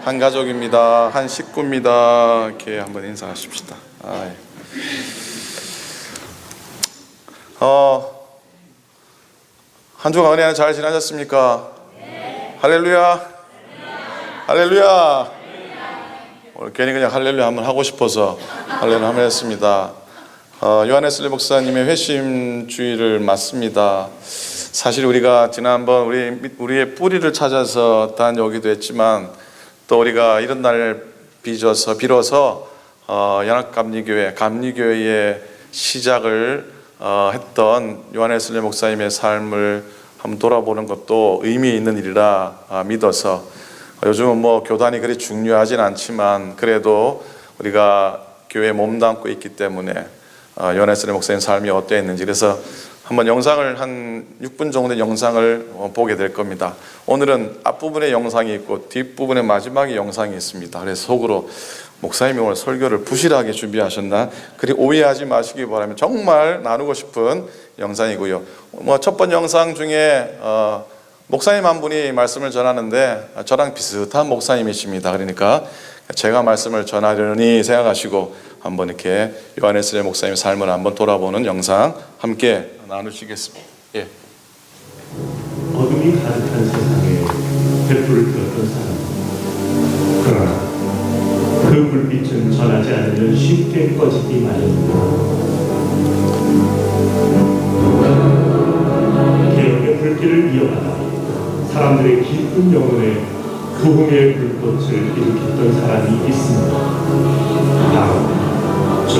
한 가족입니다. 한 식구입니다. 이렇게 한번 인사하십시다. 한 주간 은혜 잘 지나셨습니까? 네. 할렐루야. 할렐루야. 오늘 괜히 그냥 할렐루야 한번 하고 싶어서 할렐루야 한번 했습니다. 요한에슬리 목사님의 회심주의를 맞습니다. 사실 우리가 지난번 우리의 뿌리를 찾아서 다녀오기도 했지만, 또 우리가 이런 날을 빌어서 감리교회의 시작을 했던 요한에슬리 목사님의 삶을 한번 돌아보는 것도 의미 있는 일이라 믿어서, 요즘은 교단이 그리 중요하진 않지만 그래도 우리가 교회에 몸담고 있기 때문에 요한에슬리 목사님 삶이 어떠했는지, 그래서 한번 영상을 한 6분 정도의 영상을 보게 될 겁니다. 오늘은 앞부분에 영상이 있고 뒷부분에 마지막에 영상이 있습니다. 그래서 속으로 목사님이 오늘 설교를 부실하게 준비하셨나 그리 오해하지 마시기 바라며 정말 나누고 싶은 영상이고요. 첫 번째 영상 중에 목사님 한 분이 말씀을 전하는데 저랑 비슷한 목사님이십니다. 그러니까 제가 말씀을 전하려니 생각하시고 한번 이렇게 요한에슬리 목사님의 삶을 한번 돌아보는 영상 함께 나누시겠습니다. 예. 어둠이 가득한 세상에 횃불을 들었던 사람, 그러나 그 불빛은 전하지 않으면 쉽게 꺼지기 마련입니다. 개혁의 불길을 이어가다 사람들의 깊은 영혼에 부흥의 불꽃을 일으켰던 사람이 있습니다. 바로 존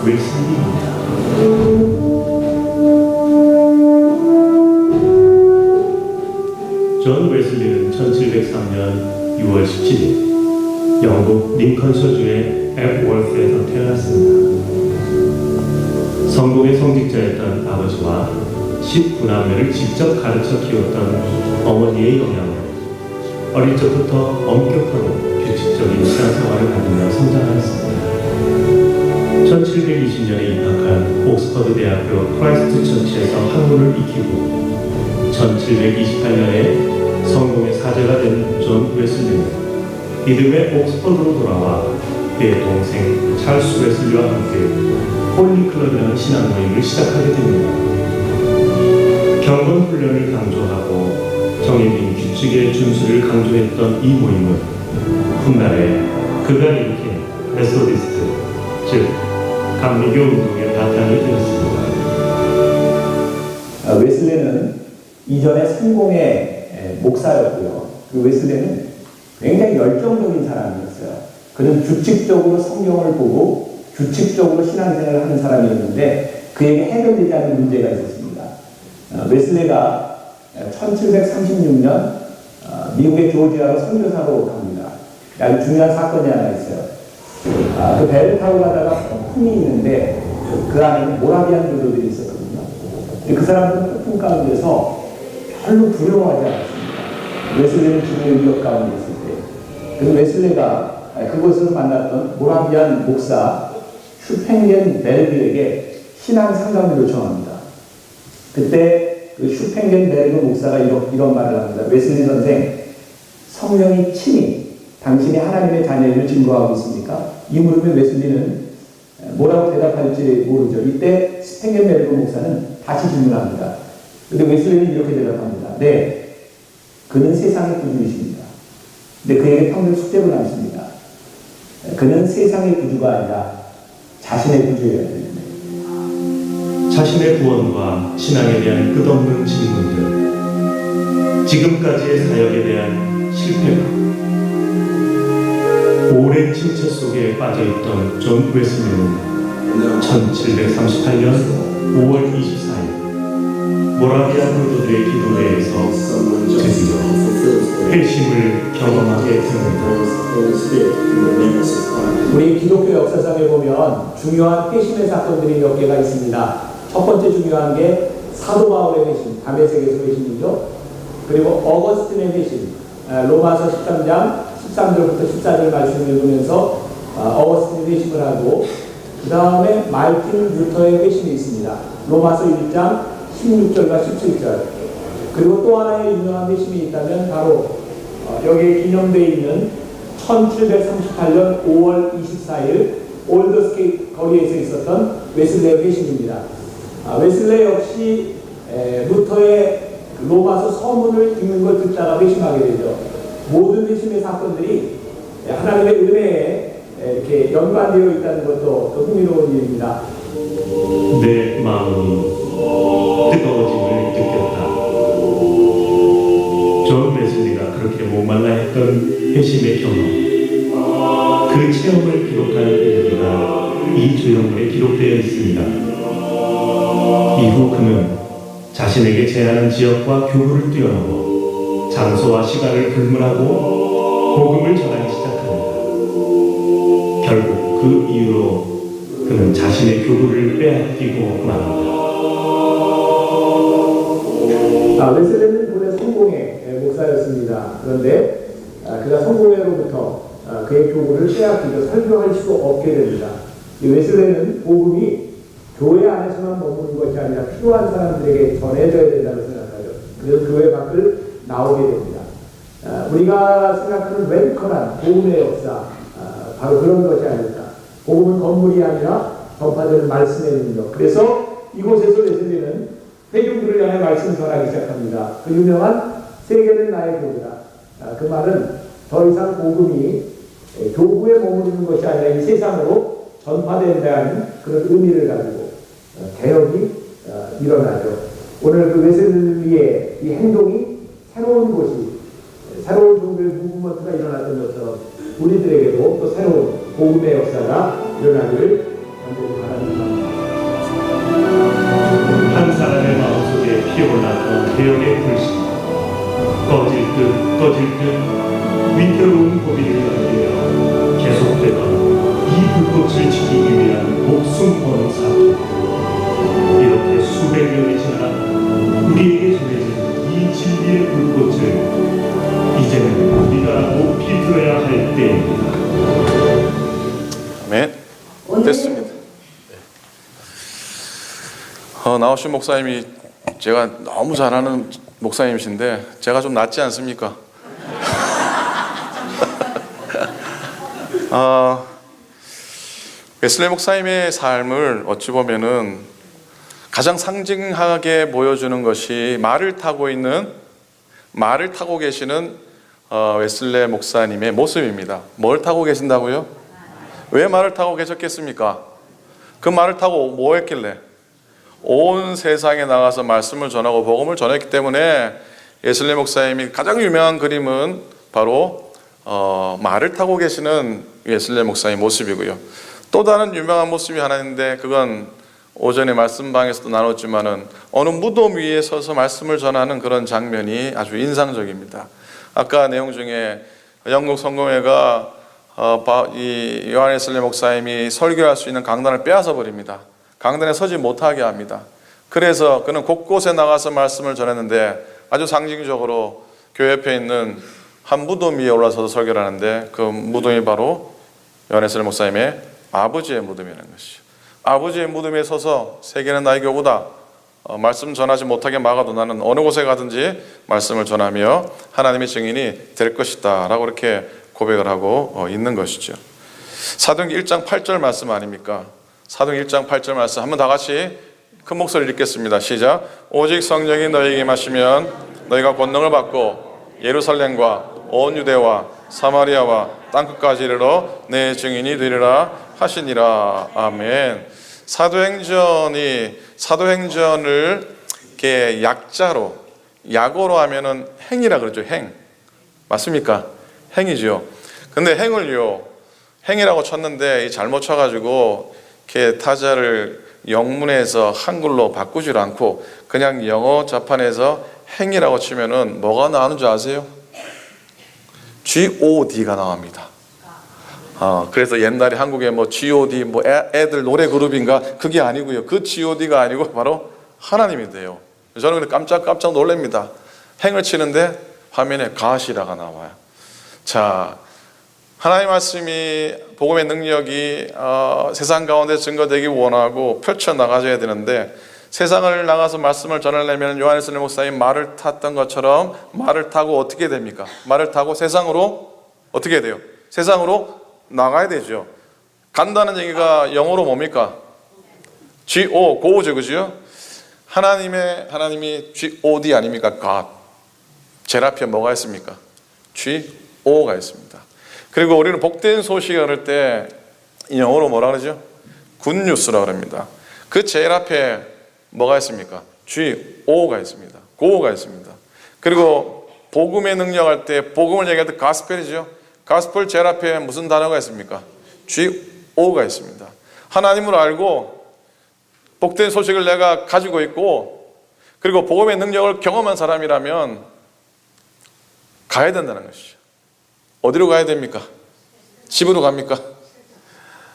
웨슬리입니다. 존 웨슬리는 1703년 6월 17일 영국 링컨셔주의 앱월스에서 태어났습니다. 성공의 성직자였던 아버지와 19남매를 직접 가르쳐 키웠던 어머니의 영향으로 어릴 적부터 엄격하고 규칙적인 신앙생활을 하며 성장하였습니다. 1720년에 입학한 옥스퍼드 대학교 크라이스트 처치에서 학문을 익히고 1728년에 성공의 사제가 된 존 웨슬리는 이듬해 옥스퍼드로 돌아와 그의 동생 찰스 웨슬리와 함께 홀리클럽이라는 신앙 모임을 시작하게 됩니다. 경건 훈련을 강조하고 정해진 규칙의 준수를 강조했던 이 모임은 훗날에 그가 일으킨 메소디스트, 즉 감리교 운동의 바탕이 되었습니다. 웨슬리는 이전에 성공의 목사였고요. 그 웨슬리는 굉장히 열정적인 사람이었어요. 그는 규칙적으로 성경을 보고 규칙적으로 신앙생활을 하는 사람이었는데 그에게 해결되지 않는 문제가 있었습니다. 웨슬리가 1736년 미국의 조지아로 선교사로 갑니다. 아주 중요한 사건이 하나 있어요. 그 배를 타고 가다가 폭풍이 있는데 그 안에는 모라비안 교도들이 있었거든요. 그 사람들은 폭풍 가운데서 별로 두려워하지 않았습니다. 웨슬리는 죽음의 위협 가운데 있을 때. 그래서 웨슬리가 그곳에서 만났던 모라비안 목사 슈팽겐 베르그에게 신앙 상담을 요청합니다. 그때 그 슈팽겐 베르그 목사가 이런 말을 합니다. 웨슬리 선생, 성령이 친히 당신이 하나님의 자녀임을 증거하고 있습니까? 이 물음에 웨슬리는 뭐라고 대답할지 모르죠. 이때 슈팽겐 베르그 목사는 다시 질문합니다. 근데 웨슬리는 이렇게 대답합니다. 네, 그는 세상의 구주이십니다. 근데 그에게 평생 숙제로 남습니다. 그는 세상의 구주가 아니라 자신의 구주여야 됩니다. 자신의 구원과 신앙에 대한 끝없는 질문들, 지금까지의 사역에 대한 실패가, 오랜 침체 속에 빠져있던 존 웨슬리는 1738년 5월 24일 모라비안 교도들의 기도회에서 드디어 회심을 경험하게 됩니다. 우리 기독교 역사상에 보면 중요한 회심의 사건들이 몇 개가 있습니다. 첫 번째 중요한 게 사도 바울의 회심, 다메섹에서 회심이죠. 그리고 어거스틴의 회심, 로마서 13장 13절부터 14절 말씀을 읽으면서 어거스틴의 회심을 하고, 그 다음에 마르틴 루터의 회심이 있습니다. 로마서 1장 16절과 17절. 그리고 또 하나의 유명한 회심이 있다면 바로 여기에 기념되어 있는 1738년 5월 24일 올더스게이트 거리에서 있었던 웨슬레이 회심입니다. 웨슬레이 역시 루터의 로마서 서문을 읽는 걸 듣다가 회심하게 되죠. 모든 회심의 사건들이 하나님의 은혜에 이렇게 연관되어 있다는 것도 또 흥미로운 일입니다. 내 마음이 뜨거워짐을 느꼈다. 존 웨슬리가 그렇게 목말라 했던 회심의 경험, 그 체험을 기록한 일기가 이 조형물에 기록되어 있습니다. 이후 그는 자신에게 제한한 지역과 교구를 뛰어넘어 장소와 시간을 불문하고 복음을 전하기 시작합니다. 결국 그 이후로 그는 자신의 교구를 빼앗기고 맙니다. 웨슬레는 본래 성공회 목사였습니다. 그런데 그가 성공회로부터 그의 교구를 빼앗기고 설교할 수 없게 됩니다. 이 웨슬레는 복음이 교회 안에서만 머무는 것이 아니라 필요한 사람들에게 전해져야 된다고 생각하죠. 그래서 교회 밖을 나오게 됩니다. 우리가 생각하는 웰컴한 복음의 역사, 바로 그런 것이 아닐까. 복음은 건물이 아니라 전파되는 말씀의 능력. 그래서 이곳에서 웨슬리는 회중들을 향해 말씀을 전하기 시작합니다. 그 유명한 세계는 나의 교구다. 그 말은 더 이상 복음이 교구에 머무르는 것이 아니라 이 세상으로 전파된다는 그런 의미를 가지고 개혁이 일어나죠. 오늘 그 웨슬리의 이 행동이 새로운 곳이, 새로운 종교의 무브먼트가 일어났던 것처럼 우리들에게도 또 새로운 복음의 역사가 일어나기를 간절히 바랍니다. 한 사람의 마음속에 피어올랐던 개혁의 불신, 꺼질 듯 위태로운 고비를 넘기며 계속되던 이 불꽃을 지키기 위한 목숨 거는 사투. 이렇게 수백 년이 지나 우리에게 전해진 이 진리의 불꽃을 이제는 우리가 높이 들어야 할 때입니다. 아멘. 됐습니다. 나오신 목사님이 제가 너무 잘하는 목사님이신데 제가 좀 낫지 않습니까? 웨슬레이 목사님의 삶을 어찌 보면은 가장 상징하게 보여주는 것이 말을 타고 계시는 웨슬레이 목사님의 모습입니다. 뭘 타고 계신다고요? 왜 말을 타고 계셨겠습니까? 그 말을 타고 뭐 했길래? 온 세상에 나가서 말씀을 전하고 복음을 전했기 때문에 웨슬레이 목사님이 가장 유명한 그림은 바로 말을 타고 계시는 웨슬레이 목사님의 모습이고요. 또 다른 유명한 모습이 하나 있는데 그건 오전에 말씀방에서도 나눴지만은 어느 무덤 위에 서서 말씀을 전하는 그런 장면이 아주 인상적입니다. 아까 내용 중에 영국 성공회가 이 요한 웨슬레이 목사님이 설교할 수 있는 강단을 빼앗아 버립니다. 강단에 서지 못하게 합니다. 그래서 그는 곳곳에 나가서 말씀을 전했는데 아주 상징적으로 교회 옆에 있는 한 무덤 위에 올라서서 설교를 하는데 그 무덤이 바로 요한 웨슬레이 목사님의 아버지의 무덤이라는 것이죠. 아버지의 무덤에 서서 세계는 나의 교구다. 말씀 전하지 못하게 막아도 나는 어느 곳에 가든지 말씀을 전하며 하나님의 증인이 될 것이다 라고 이렇게 고백을 하고 있는 것이죠. 사도행전 1장 8절 말씀 아닙니까? 사도행전 1장 8절 말씀 한번 다 같이 큰 목소리를 읽겠습니다. 시작. 오직 성령이 너희에게 임하시면 너희가 권능을 받고 예루살렘과 온 유대와 사마리아와 땅끝까지 이르러 내 증인이 되리라 하시니라. 아멘. 사도행전을 이렇게 약어로 하면은 행이라 그러죠. 행. 맞습니까? 행이죠. 근데 행이라고 쳤는데 잘못 쳐가지고 이렇게 타자를 영문에서 한글로 바꾸질 않고 그냥 영어 자판에서 행이라고 치면은 뭐가 나오는 줄 아세요? G.O.D가 나옵니다. 그래서 옛날에 한국에 뭐 G.O.D 애들 노래 그룹인가 그게 아니고요. 그 G.O.D가 아니고 바로 하나님이 돼요. 저는 근데 깜짝 놀랍니다. 행을 치는데 화면에 가시라가 나와요. 자, 하나님의 말씀이 복음의 능력이 세상 가운데 증거되기 원하고 펼쳐나가져야 되는데 세상을 나가서 말씀을 전하려면 요한 웨슬레이 목사님 말을 탔던 것처럼 말을 타고 어떻게 됩니까? 말을 타고 세상으로 어떻게 돼요? 세상으로 나가야 되죠. 간다는 얘기가 영어로 뭡니까? G-O, go죠, 그죠? 하나님이 G-O-D 아닙니까? God. 제일 앞에 뭐가 있습니까? G-O가 있습니다. 그리고 우리는 복된 소식을 얻을 때 영어로 뭐라 그러죠? 굿뉴스라고 합니다. 그 제일 앞에 뭐가 있습니까? G-O가 있습니다. Go가 있습니다. 그리고 복음의 능력할 때 복음을 얘기할 때 가스펠이죠. 가스펠 제일 앞에 무슨 단어가 있습니까? G-O가 있습니다. 하나님을 알고 복된 소식을 내가 가지고 있고 그리고 복음의 능력을 경험한 사람이라면 가야 된다는 것이죠. 어디로 가야 됩니까? 집으로 갑니까?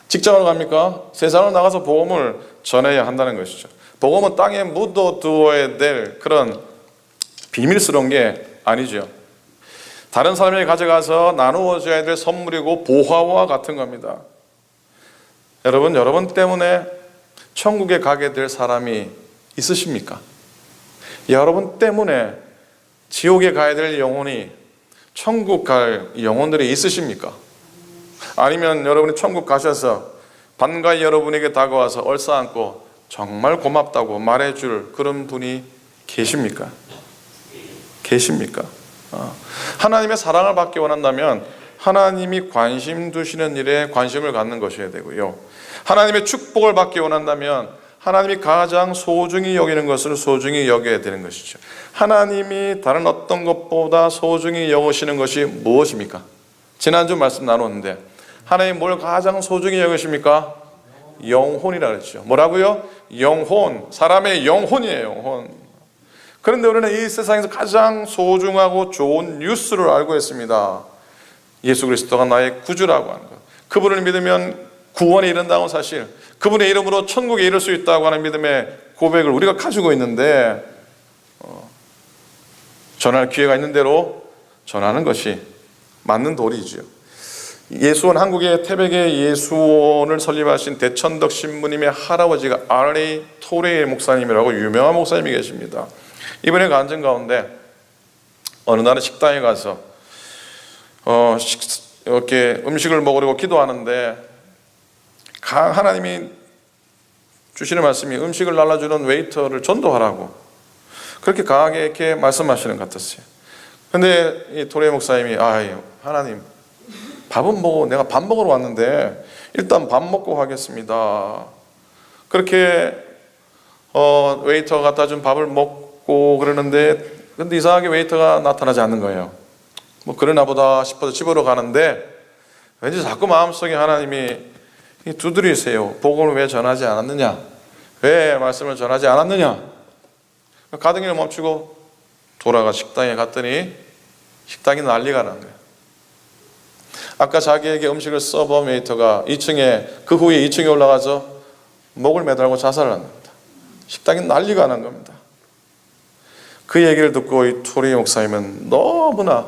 직장으로 갑니까? 세상으로 나가서 복음을 전해야 한다는 것이죠. 복음은 땅에 묻어두어야 될 그런 비밀스러운 게 아니죠. 다른 사람에게 가져가서 나누어줘야 될 선물이고 보화와 같은 겁니다. 여러분 때문에 천국에 가게 될 사람이 있으십니까? 여러분 때문에 지옥에 가야 될 영혼이 천국 갈 영혼들이 있으십니까? 아니면 여러분이 천국 가셔서 반가이 여러분에게 다가와서 얼싸안고 정말 고맙다고 말해줄 그런 분이 계십니까? 계십니까? 하나님의 사랑을 받기 원한다면 하나님이 관심 두시는 일에 관심을 갖는 것이어야 되고요. 하나님의 축복을 받기 원한다면 하나님이 가장 소중히 여기는 것을 소중히 여겨야 되는 것이죠. 하나님이 다른 어떤 것보다 소중히 여기시는 것이 무엇입니까? 지난주 말씀 나눴는데 하나님 뭘 가장 소중히 여기십니까? 영혼이라 그랬죠. 뭐라고요? 영혼. 사람의 영혼이에요. 영혼. 그런데 우리는 이 세상에서 가장 소중하고 좋은 뉴스를 알고 있습니다. 예수 그리스도가 나의 구주라고 하는 것. 그분을 믿으면 구원에 이른다는 사실, 그분의 이름으로 천국에 이를 수 있다고 하는 믿음의 고백을 우리가 가지고 있는데 전할 기회가 있는 대로 전하는 것이 맞는 도리죠. 예수원, 한국의 태백의 예수원을 설립하신 대천덕 신부님의 할아버지가 R.A. 토레이 목사님이라고 유명한 목사님이 계십니다. 이번에 간증 가운데 어느 날은 식당에 가서 이렇게 음식을 먹으려고 기도하는데 하나님이 주시는 말씀이 음식을 날라주는 웨이터를 전도하라고 그렇게 강하게 이렇게 말씀하시는 것 같았어요. 근데 이 토레이 목사님이 하나님 밥은 먹고 내가 밥 먹으러 왔는데 일단 밥 먹고 가겠습니다. 그렇게 웨이터가 갖다 준 밥을 먹고 그러는데 근데 이상하게 웨이터가 나타나지 않는 거예요. 뭐 그러나 보다 싶어서 집으로 가는데 왠지 자꾸 마음속에 하나님이 두드리세요. 복음을 왜 전하지 않았느냐? 왜 말씀을 전하지 않았느냐? 가던 길 멈추고 돌아가 식당에 갔더니 식당이 난리가 난 거예요. 아까 자기에게 음식을 서버한 웨이터가 2층에 그 후에 2층에 올라가서 목을 매달고 자살을 한 겁니다. 식당이 난리가 난 겁니다. 그 얘기를 듣고 이 토리 목사님은 너무나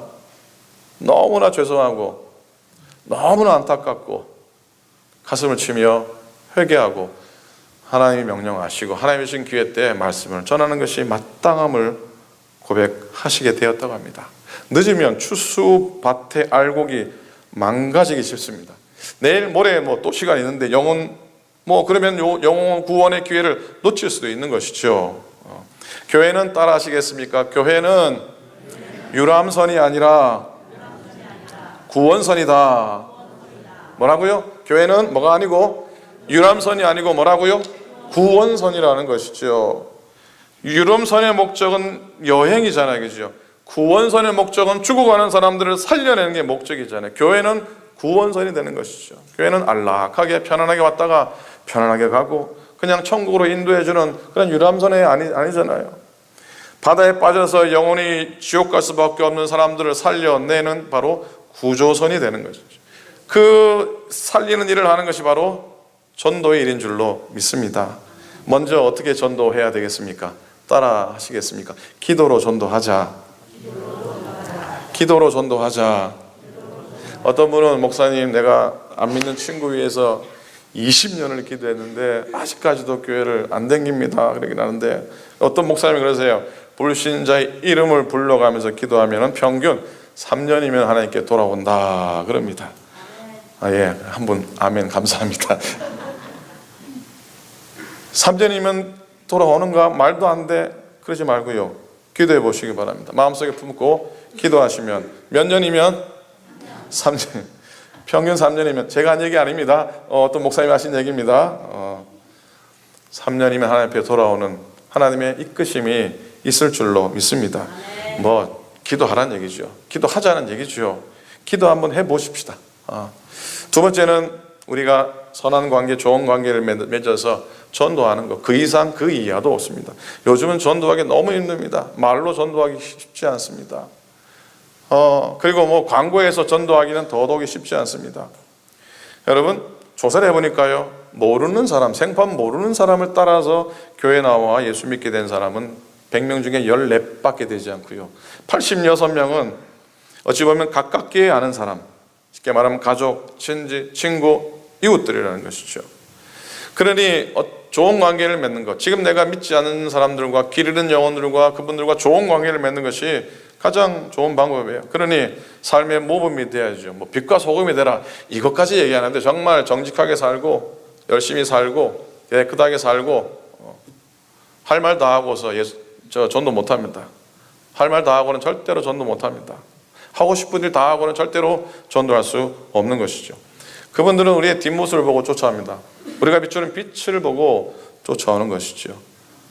죄송하고 너무나 안타깝고 가슴을 치며 회개하고 하나님이 명령하시고 하나님이 주신 기회 때 말씀을 전하는 것이 마땅함을 고백하시게 되었다고 합니다. 늦으면 추수밭의 알곡이 망가지기 쉽습니다. 내일 모레 또 시간 있는데 그러면 영혼 구원의 기회를 놓칠 수도 있는 것이죠. 교회는 따라 하시겠습니까? 교회는 유람선이 아니라 구원선이다. 뭐라고요? 교회는 뭐가 아니고 유람선이 아니고 뭐라고요? 구원선이라는 것이죠. 유람선의 목적은 여행이잖아요, 그죠? 구원선의 목적은 죽어가는 사람들을 살려내는 게 목적이잖아요. 교회는 구원선이 되는 것이죠. 교회는 안락하게 편안하게 왔다가 편안하게 가고 그냥 천국으로 인도해주는 그런 유람선이 아니잖아요. 바다에 빠져서 영혼이 지옥 갈 수밖에 없는 사람들을 살려내는 바로 구조선이 되는 것이죠. 그 살리는 일을 하는 것이 바로 전도의 일인 줄로 믿습니다. 먼저 어떻게 전도해야 되겠습니까? 따라 하시겠습니까? 기도로 전도하자. 기도로 전도하자. 어떤 분은 목사님 내가 안 믿는 친구 위해서 20년을 기도했는데 아직까지도 교회를 안 댕깁니다. 그러긴 하는데 어떤 목사님이 그러세요. 불신자의 이름을 불러가면서 기도하면 평균 3년이면 하나님께 돌아온다 그럽니다. 예, 한 분 아멘 감사합니다. 3년이면 돌아오는가? 말도 안 돼. 그러지 말고요. 기도해 보시기 바랍니다. 마음속에 품고 기도하시면 몇 년이면? 3년. 평균 3년이면 제가 한 얘기 아닙니다. 또 목사님이 하신 얘기입니다. 3년이면 하나님 앞에 돌아오는 하나님의 이끄심이 있을 줄로 믿습니다. 뭐 기도하라는 얘기죠. 기도하자는 얘기죠. 기도 한번 해보십시다. 두 번째는 우리가 선한 관계, 좋은 관계를 맺어서 전도하는 것. 그 이상 그 이하도 없습니다. 요즘은 전도하기 너무 힘듭니다. 말로 전도하기 쉽지 않습니다. 그리고 뭐 광고에서 전도하기는 더더욱이 쉽지 않습니다. 여러분 조사를 해보니까요, 모르는 사람, 생판 모르는 사람을 따라서 교회 나와 예수 믿게 된 사람은 100명 중에 14밖에 되지 않고요, 86명은 어찌 보면 가깝게 아는 사람, 쉽게 말하면 가족, 친구, 이웃들이라는 것이죠. 그러니 좋은 관계를 맺는 것, 지금 내가 믿지 않는 사람들과, 길 잃은 영혼들과 그분들과 좋은 관계를 맺는 것이 가장 좋은 방법이에요. 그러니 삶의 모범이 돼야죠. 뭐 빛과 소금이 되라, 이것까지 얘기하는데 정말 정직하게 살고 열심히 살고 깨끗하게 살고 할 말 다 하고서 전도 못합니다. 할 말 다 하고는 절대로 전도 못합니다. 하고 싶은 일 다 하고는 절대로 전도할 수 없는 것이죠. 그분들은 우리의 뒷모습을 보고 쫓아옵니다. 우리가 비추는 빛을 보고 쫓아오는 것이죠.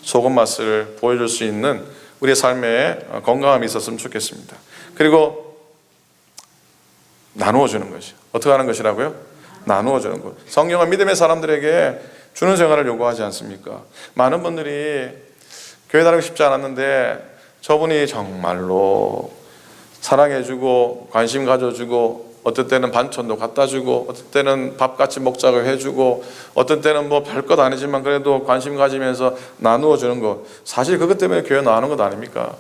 소금 맛을 보여줄 수 있는 우리의 삶에 건강함이 있었으면 좋겠습니다. 그리고 나누어 주는 것이 어떻게 하는 것이라고요? 나누어 주는 것. 성령은 믿음의 사람들에게 주는 생활을 요구하지 않습니까? 많은 분들이 교회 다니고 싶지 않았는데 저분이 정말로 사랑해주고 관심 가져주고 어떤 때는 반찬도 갖다 주고 어떤 때는 밥 같이 먹자고 해주고 어떤 때는 뭐 별것 아니지만 그래도 관심 가지면서 나누어 주는 것, 사실 그것 때문에 교회 나오는 것 아닙니까?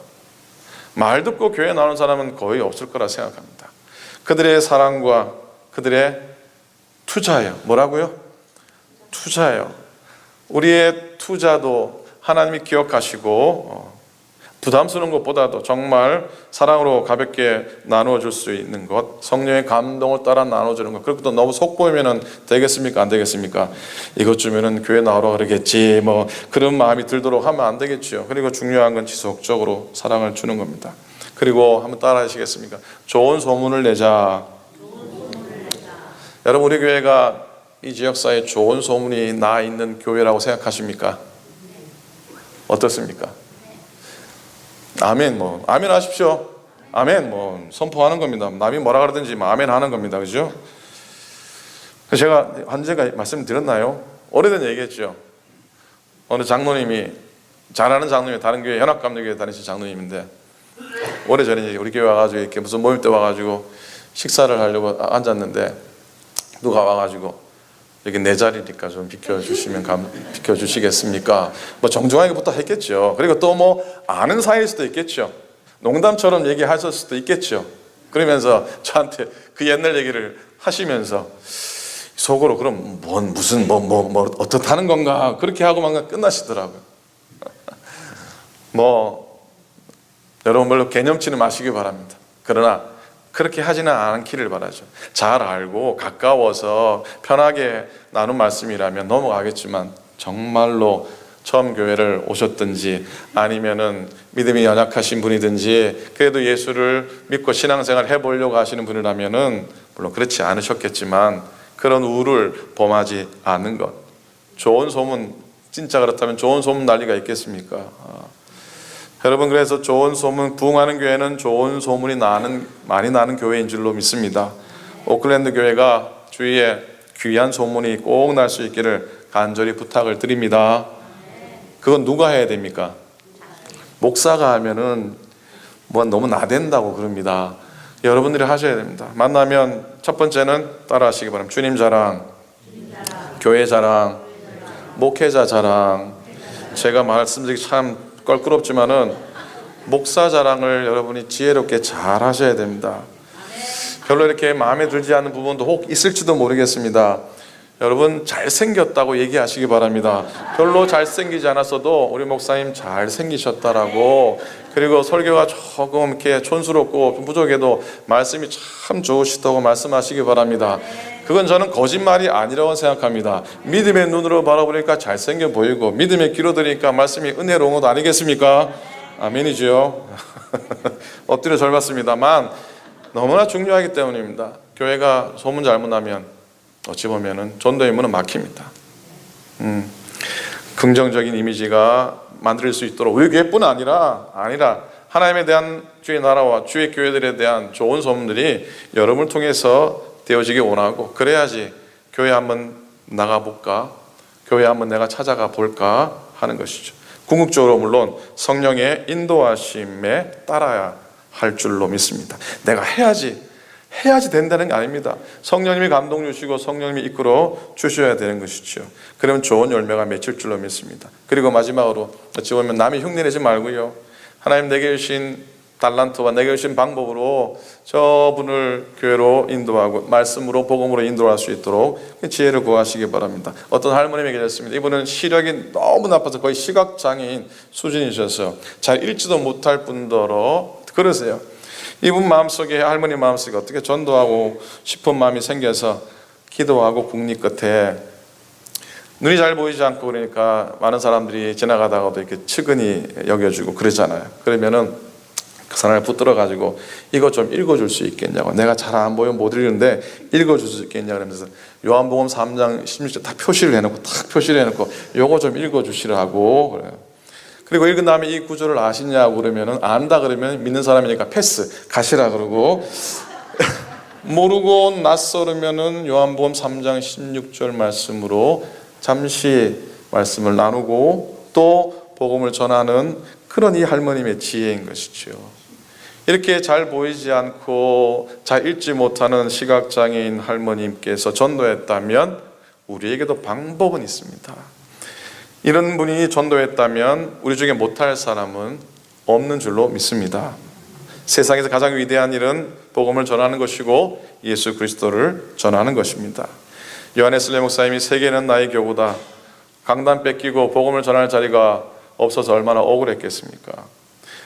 말 듣고 교회 나오는 사람은 거의 없을 거라 생각합니다. 그들의 사랑과 그들의 투자예요. 뭐라고요? 투자예요. 우리의 투자도 하나님이 기억하시고 부담스러운 것보다도 정말 사랑으로 가볍게 나누어 줄 수 있는 것, 성령의 감동을 따라 나누어 주는 것. 그렇게 또 너무 속보이면 되겠습니까? 안 되겠습니까? 이것 주면은 교회 나오라 그러겠지, 뭐 그런 마음이 들도록 하면 안 되겠죠. 그리고 중요한 건 지속적으로 사랑을 주는 겁니다. 그리고 한번 따라 하시겠습니까? 좋은 소문을 내자. 여러분, 우리 교회가 이 지역사회에 좋은 소문이 나 있는 교회라고 생각하십니까? 어떻습니까? 아멘, 뭐 아멘 하십시오. 아멘, 뭐 선포하는 겁니다. 남이 뭐라 그러든지 뭐 아멘 하는 겁니다. 그죠? 제가 언제가 말씀드렸나요? 오래된 얘기겠죠. 어느 장로님이, 잘하는 장로님이 다른 교회 연합감리교회 다니신 장로님인데 오래전에 우리 교회 와가지고 이렇게 무슨 모임 때 와가지고 식사를 하려고 앉았는데 누가 와가지고 여기 내 자리니까 좀 비켜주시겠습니까? 뭐 정중하게부터 했겠죠. 그리고 또 뭐 아는 사이일 수도 있겠죠. 농담처럼 얘기하실 수도 있겠죠. 그러면서 저한테 그 옛날 얘기를 하시면서 속으로 그럼 무슨 어떻다는 건가 그렇게 하고만 끝나시더라고요. 뭐 여러분 별로 개념치는 마시기 바랍니다. 그러나 그렇게 하지는 않기를 바라죠. 잘 알고 가까워서 편하게 나눈 말씀이라면 넘어가겠지만 정말로 처음 교회를 오셨든지 아니면은 믿음이 연약하신 분이든지 그래도 예수를 믿고 신앙생활 해보려고 하시는 분이라면은 물론 그렇지 않으셨겠지만 그런 우를 범하지 않는 것. 좋은 소문, 진짜 그렇다면 좋은 소문 날 리가 있겠습니까? 여러분, 그래서 좋은 소문, 부흥하는 교회는 좋은 소문이 많이 나는 교회인 줄로 믿습니다. 오클랜드 교회가 주위에 귀한 소문이 꼭 날 수 있기를 간절히 부탁을 드립니다. 그건 누가 해야 됩니까? 목사가 하면은 뭐 너무 나댄다고 그럽니다. 여러분들이 하셔야 됩니다. 만나면 첫 번째는 따라 하시기 바랍니다. 주님 자랑, 교회 자랑, 목회자 자랑. 제가 말씀드리기 참 껄끄럽지만은 목사 자랑을 여러분이 지혜롭게 잘 하셔야 됩니다. 별로 이렇게 마음에 들지 않는 부분도 혹 있을지도 모르겠습니다. 여러분 잘생겼다고 얘기하시기 바랍니다. 별로 잘생기지 않았어도 우리 목사님 잘생기셨다라고, 그리고 설교가 조금 이렇게 촌스럽고 좀 부족해도 말씀이 참 좋으시다고 말씀하시기 바랍니다. 그건 저는 거짓말이 아니라고 생각합니다. 믿음의 눈으로 바라보니까 잘생겨 보이고, 믿음의 귀로 들으니까 말씀이 은혜로운 것 아니겠습니까? 아멘이죠. 엎드려 절받습니다만 너무나 중요하기 때문입니다. 교회가 소문 잘못 나면 어찌 보면은 전도의 문은 막힙니다. 긍정적인 이미지가 만들 수 있도록, 우리 교회뿐 아니라 하나님에 대한 주의 나라와 주의 교회들에 대한 좋은 소문들이 여러분을 통해서 되어지기 원하고, 그래야지 교회 한번 나가볼까, 교회 한번 내가 찾아가 볼까 하는 것이죠. 궁극적으로 물론 성령의 인도하심에 따라야 할 줄로 믿습니다. 내가 해야지 된다는 게 아닙니다. 성령님이 감동 주시고 성령님이 이끌어 주셔야 되는 것이죠. 그러면 좋은 열매가 맺힐 줄로 믿습니다. 그리고 마지막으로 어찌 보면 남이 흉내내지 말고요, 하나님 내게 주신 달란트와 내게 주신 방법으로 저분을 교회로 인도하고 말씀으로 복음으로 인도할 수 있도록 지혜를 구하시기 바랍니다. 어떤 할머님이 계셨습니다. 이분은 시력이 너무 나빠서 거의 시각장애인 수준이셔서 잘 읽지도 못할 뿐더러 그러세요. 이분 마음속에, 할머니 마음속에 어떻게 전도하고 싶은 마음이 생겨서 기도하고 국립 끝에 눈이 잘 보이지 않고 그러니까 많은 사람들이 지나가다가도 이렇게 측은히 여겨주고 그러잖아요. 그러면은 그 사람을 붙들어 가지고 이거 좀 읽어줄 수 있겠냐고, 내가 잘 안 보여 못 읽는데 읽어줄 수 있겠냐 그러면서 요한복음 3장 16절 딱 표시를 해놓고 요거 좀 읽어주시라고 그래요. 그리고 읽은 다음에 이 구절을 아시냐고 그러면은 안다 그러면 믿는 사람이니까 패스 가시라 그러고 모르고 낯설으면은 요한복음 3장 16절 말씀으로 잠시 말씀을 나누고 또 복음을 전하는 그런 이 할머님의 지혜인 것이죠. 이렇게 잘 보이지 않고 잘 읽지 못하는 시각장애인 할머님께서 전도했다면 우리에게도 방법은 있습니다. 이런 분이 전도했다면 우리 중에 못할 사람은 없는 줄로 믿습니다. 세상에서 가장 위대한 일은 복음을 전하는 것이고 예수 그리스도를 전하는 것입니다. 요한에슬레 목사님이 세계는 나의 교구다, 강단 뺏기고 복음을 전할 자리가 없어서 얼마나 억울했겠습니까?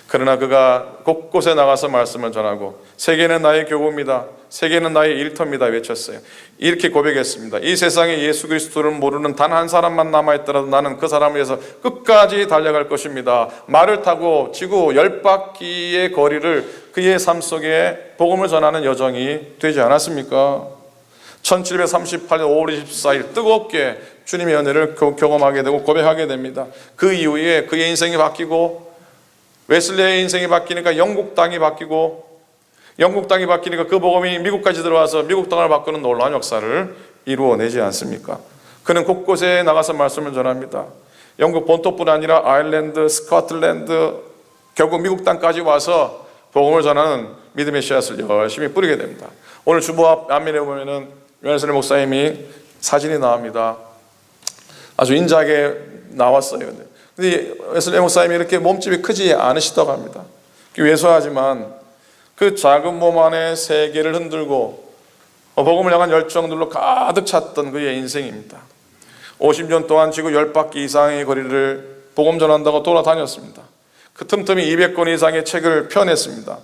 그러나 그가 곳곳에 나가서 말씀을 전하고 세계는 나의 교구입니다, 세계는 나의 일터입니다 외쳤어요. 이렇게 고백했습니다. 이 세상에 예수 그리스도를 모르는 단 한 사람만 남아있더라도 나는 그 사람을 위해서 끝까지 달려갈 것입니다. 말을 타고 지구 10바퀴의 거리를 그의 삶 속에 복음을 전하는 여정이 되지 않았습니까? 1738년 5월 24일 뜨겁게 주님의 은혜를 경험하게 되고 고백하게 됩니다. 그 이후에 그의 인생이 바뀌고 웨슬레의 인생이 바뀌니까 영국 땅이 바뀌고, 영국 땅이 바뀌니까 그 복음이 미국까지 들어와서 미국 땅을 바꾸는 놀라운 역사를 이루어내지 않습니까? 그는 곳곳에 나가서 말씀을 전합니다. 영국 본토뿐 아니라 아일랜드, 스코틀랜드, 결국 미국 땅까지 와서 복음을 전하는 믿음의 씨앗을 열심히 뿌리게 됩니다. 오늘 주보 앞면에 보면은 요한에슬레 목사님이 사진이 나옵니다. 아주 인자하게 나왔어요. 근데 웨슬레 목사님이 이렇게 몸집이 크지 않으시다고 합니다. 왜소하지만 그 작은 몸 안에 세계를 흔들고 복음을 향한 열정들로 가득 찼던 그의 인생입니다. 50년 동안 지구 10바퀴 이상의 거리를 복음 전한다고 돌아다녔습니다. 그 틈틈이 200권 이상의 책을 펴냈습니다.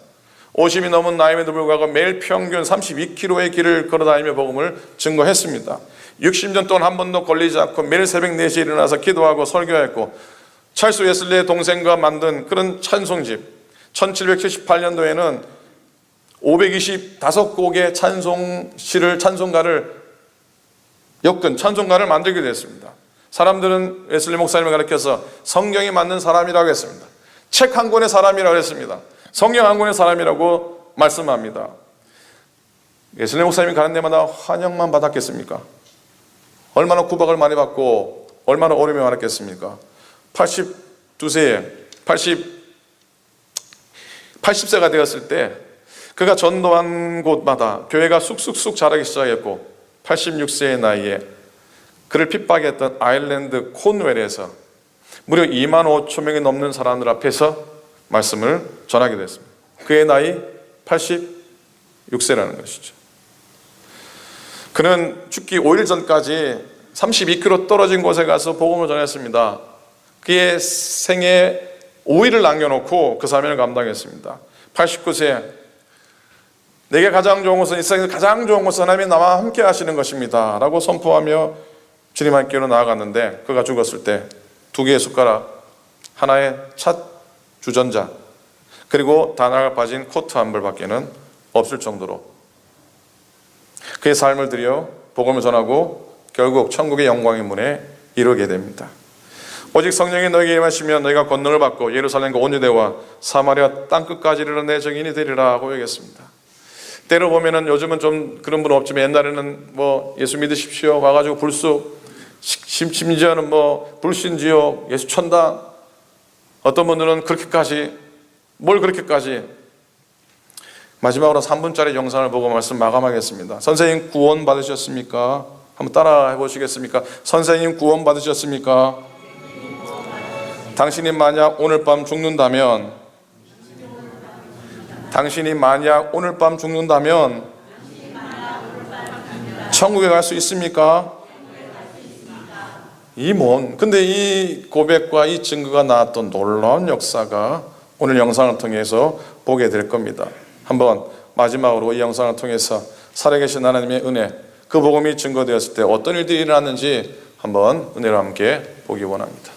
50이 넘은 나이에도 불구하고 매일 평균 32km의 길을 걸어다니며 복음을 증거했습니다. 60년 동안 한 번도 걸리지 않고 매일 새벽 4시에 일어나서 기도하고 설교했고, 찰스 웨슬리의 동생과 만든 그런 찬송집, 1778년도에는 525곡의 찬송가를 엮은 찬송가를 만들게 됐습니다. 사람들은 웨슬리 목사님을 가르쳐서 성경이 맞는 사람이라고 했습니다. 책 한 권의 사람이라고 했습니다. 성경 한 권의 사람이라고 말씀합니다. 웨슬리 목사님이 가는 데마다 환영만 받았겠습니까? 얼마나 구박을 많이 받고 얼마나 어려움이 많았겠습니까? 80세가 되었을 때 그가 전도한 곳마다 교회가 쑥쑥쑥 자라기 시작했고, 86세의 나이에 그를 핍박했던 아일랜드 콘웰에서 무려 2만 5천 명이 넘는 사람들 앞에서 말씀을 전하게 됐습니다. 그의 나이 86세라는 것이죠. 그는 죽기 5일 전까지 32km 떨어진 곳에 가서 복음을 전했습니다. 그의 생애 5일을 남겨놓고 그 사명을 감당했습니다. 89세, 내게 가장 좋은 것은 이 세상에서 가장 좋은 것은 하나님이 나와 함께 하시는 것입니다 라고 선포하며 주님 함께로 나아갔는데, 그가 죽었을 때 2개의 숟가락, 하나의 찻 주전자, 그리고 단화가 빠진 코트 한 벌밖에는 없을 정도로 그의 삶을 들여 복음을 전하고 결국 천국의 영광의 문에 이르게 됩니다. 오직 성령이 너에게 임하시면 너희가 권능을 받고 예루살렘과 온 유대와 사마리아 땅끝까지 이르러 내 증인이 되리라 하고 얘기했습니다. 때로 보면은 요즘은 좀 그런 분 없지만 옛날에는 뭐 예수 믿으십시오 와가지고 불쑥, 심지어는 뭐 불신지옥, 예수 천당, 어떤 분들은 그렇게까지, 뭘 그렇게까지. 마지막으로 3분짜리 영상을 보고 말씀 마감하겠습니다. 선생님 구원 받으셨습니까? 한번 따라 해보시겠습니까? 선생님 구원 받으셨습니까? 당신이 만약 오늘 밤 죽는다면, 당신이 만약 오늘 밤 죽는다면 천국에 갈 수 있습니까? 근데 이 고백과 이 증거가 나왔던 놀라운 역사가 오늘 영상을 통해서 보게 될 겁니다. 한번 마지막으로 이 영상을 통해서 살아계신 하나님의 은혜, 그 복음이 증거되었을 때 어떤 일들이 일어났는지 한번 은혜로 함께 보기 원합니다.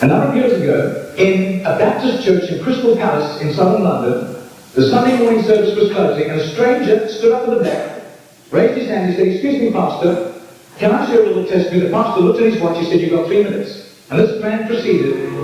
A number of years ago, in a Baptist church in Crystal Palace in southern London, the Sunday morning service was closing and a stranger stood up at the back, raised his hand, he said, "Excuse me, Pastor, can I share a little testimony?" The pastor looked at his watch, he said, "You've got 3 minutes." And this man proceeded.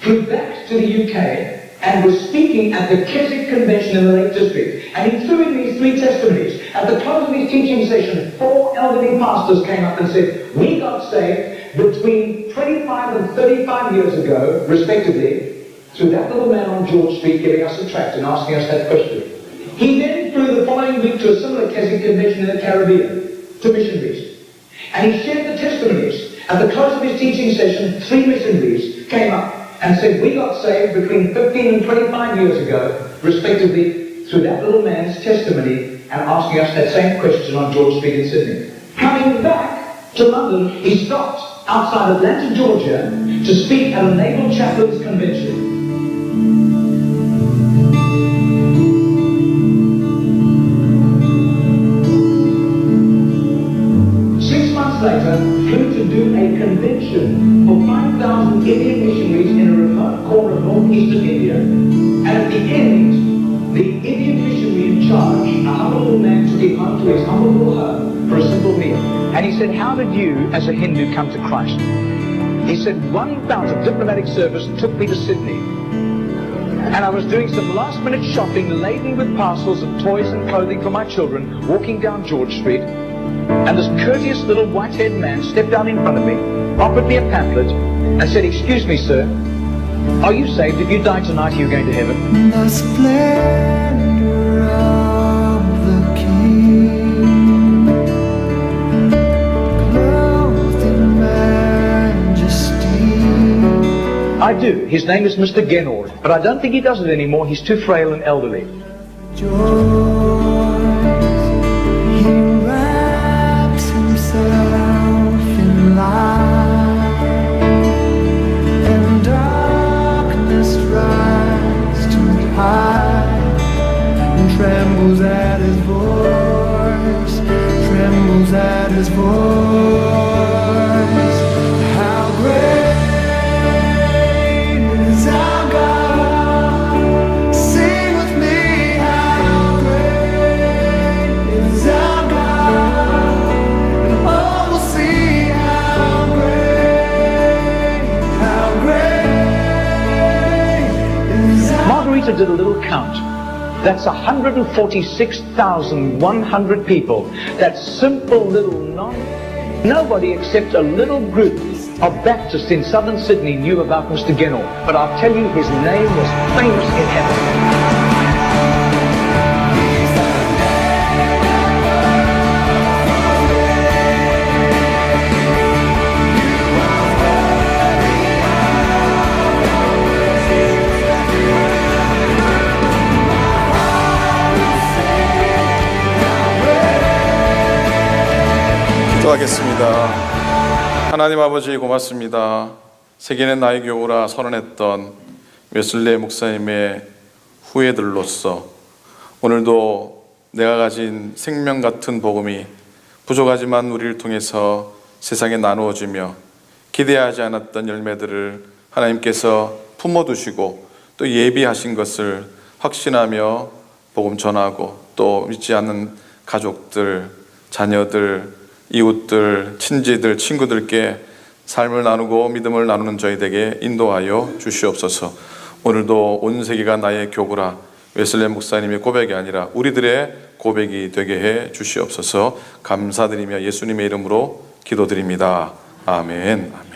Flew back to the UK and was speaking at the Keswick Convention in the Lake District. And he threw in these 3 testimonies. At the close of his teaching session, 4 elderly pastors came up and said, "We got saved between 25 and 35 years ago, respectively, through that little man on George Street giving us a tract and asking us that question." He then flew the following week to a similar Keswick Convention in the Caribbean, to missionaries. And he shared the testimonies. At the close of his teaching session, 3 missionaries came up and said, "We got saved between 15 and 25 years ago, respectively, through that little man's testimony," and asking us that same question on George Street in Sydney. Coming back to London, he stopped outside Atlanta, Georgia, to speak at a Naval Chaplains Convention. Later, flew to do a convention for 5,000 Indian missionaries in a remote corner of northeastern India. And at the end, the Indian missionary in charge, a humble little man, took him home to his humble little home for a simple meal. And he said, "How did you, as a Hindu, come to Christ?" He said, "One bout of diplomatic service took me to Sydney. and I was doing some last-minute shopping laden with parcels of toys and clothing for my children, walking down George Street, and this courteous little white-haired man stepped down in front of me, offered me a pamphlet, and said, "Excuse me, sir, are you saved? If you die tonight, are you going to heaven?" The splendor of the King, clothed in majesty. I do. His name is Mr. Genord, but I don't think he does it anymore. He's too frail and elderly. Joys, he wraps himself in light, and darkness rise to hide, and trembles at his voice, trembles at his voice. How great is our God? Sing with me, how great is our God? And all will see how great is our Margarita did a little count. That's 146,100 people. That simple little nobody except a little group of Baptists in southern Sydney knew about Mr. Genord. But I'll tell you, his name was famous in heaven. 기도하겠습니다. 하나님 아버지 고맙습니다. 세계는 나의 교우라 선언했던 웨슬레 목사님의 후예들로서 오늘도 내가 가진 생명 같은 복음이 부족하지만 우리를 통해서 세상에 나누어지며 기대하지 않았던 열매들을 하나님께서 품어두시고 또 예비하신 것을 확신하며 복음 전하고 또 믿지 않는 가족들, 자녀들, 이웃들, 친지들, 친구들께 삶을 나누고 믿음을 나누는 저희에게 인도하여 주시옵소서. 오늘도 온 세계가 나의 교구라 웨슬레 목사님의 고백이 아니라 우리들의 고백이 되게 해 주시옵소서. 감사드리며 예수님의 이름으로 기도드립니다. 아멘.